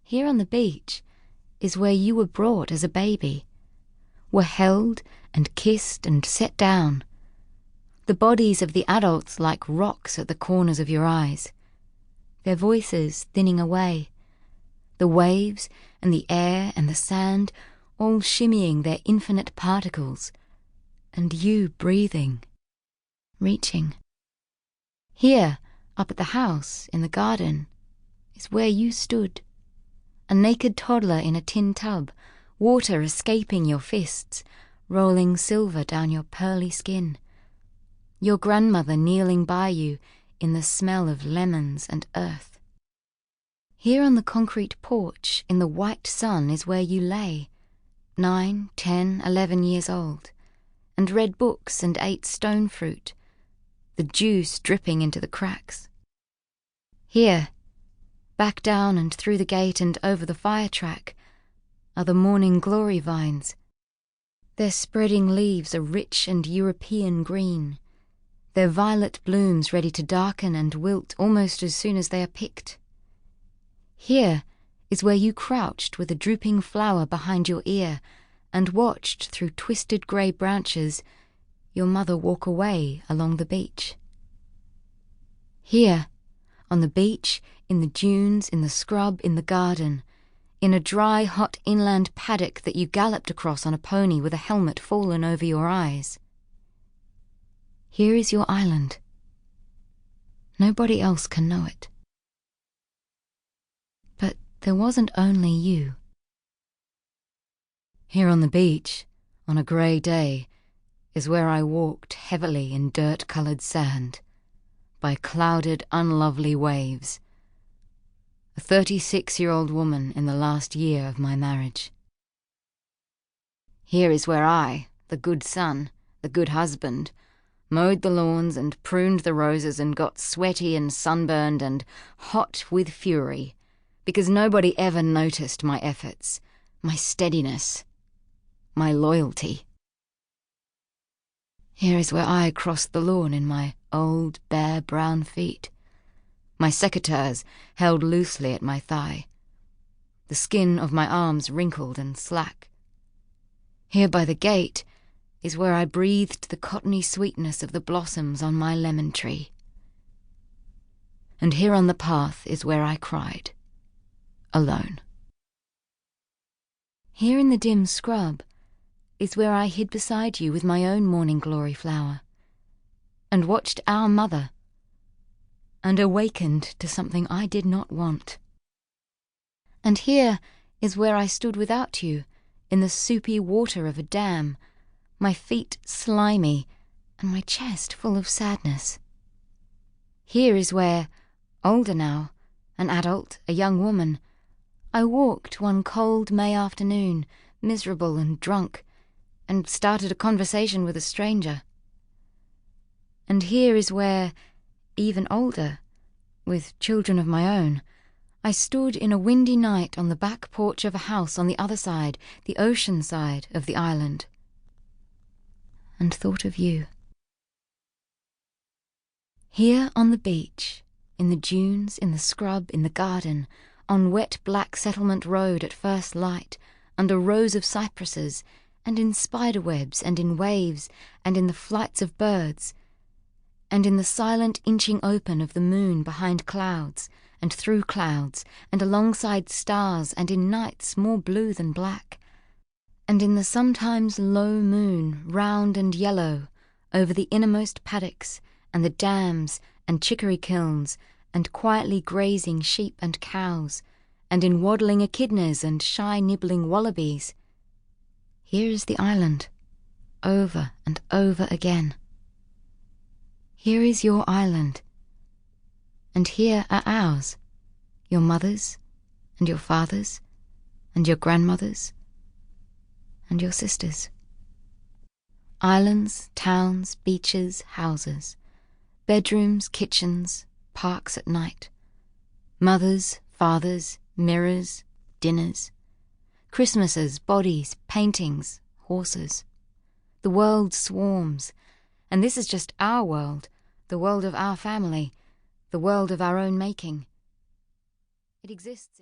Here on the beach is where you were brought as a baby, were held and kissed and set down, the bodies of the adults like rocks at the corners of your eyes, their voices thinning away, the waves and the air and the sand all shimmying their infinite particles, and you breathing, reaching. Here, up at the house, in the garden, is where you stood, a naked toddler in a tin tub, water escaping your fists, rolling silver down your pearly skin, your grandmother kneeling by you in the smell of lemons and earth. Here on the concrete porch, in the white sun, is where you lay, 9, 10, 11 years old, and read books and ate stone fruit, the juice dripping into the cracks. Here, back down and through the gate and over the fire track, are the morning glory vines. Their spreading leaves are rich and European green, their violet blooms ready to darken and wilt almost as soon as they are picked. Here is where you crouched with a drooping flower behind your ear and watched through twisted grey branches your mother walk away along the beach. Here, on the beach, in the dunes, in the scrub, in the garden, in a dry, hot inland paddock that you galloped across on a pony with a helmet fallen over your eyes. Here is your island. Nobody else can know it. But there wasn't only you. Here on the beach, on a grey day, is where I walked heavily in dirt-coloured sand, by clouded, unlovely waves, a 36-year-old woman in the last year of my marriage. Here is where I, the good son, the good husband, mowed the lawns and pruned the roses and got sweaty and sunburned and hot with fury, because nobody ever noticed my efforts, my steadiness, my loyalty. Here is where I crossed the lawn in my old, bare, brown feet, my secateurs held loosely at my thigh, the skin of my arms wrinkled and slack. Here by the gate is where I breathed the cottony sweetness of the blossoms on my lemon tree. And here on the path is where I cried, alone. Here in the dim scrub is where I hid beside you with my own morning glory flower, and watched our mother, and awakened to something I did not want. And here is where I stood without you, in the soupy water of a dam, my feet slimy, and my chest full of sadness. Here is where, older now, an adult, a young woman, I walked one cold May afternoon, miserable and drunk, and started a conversation with a stranger. And here is where, even older, with children of my own, I stood in a windy night on the back porch of a house on the other side, the ocean side of the island, and thought of you. Here on the beach, in the dunes, in the scrub, in the garden, on wet black settlement road at first light, under rows of cypresses, and in spiderwebs, and in waves, and in the flights of birds, and in the silent inching open of the moon behind clouds, and through clouds, and alongside stars, and in nights more blue than black, and in the sometimes low moon, round and yellow, over the innermost paddocks, and the dams, and chicory kilns, and quietly grazing sheep and cows, and in waddling echidnas and shy nibbling wallabies. Here is the island, over and over again. Here is your island, and here are ours, your mother's, and your father's, and your grandmother's, and your sister's. Islands, towns, beaches, houses, bedrooms, kitchens, parks at night, mothers, fathers, mirrors, dinners, Christmases, bodies, paintings, horses. The world swarms, and this is just our world, the world of our family, the world of our own making. It exists in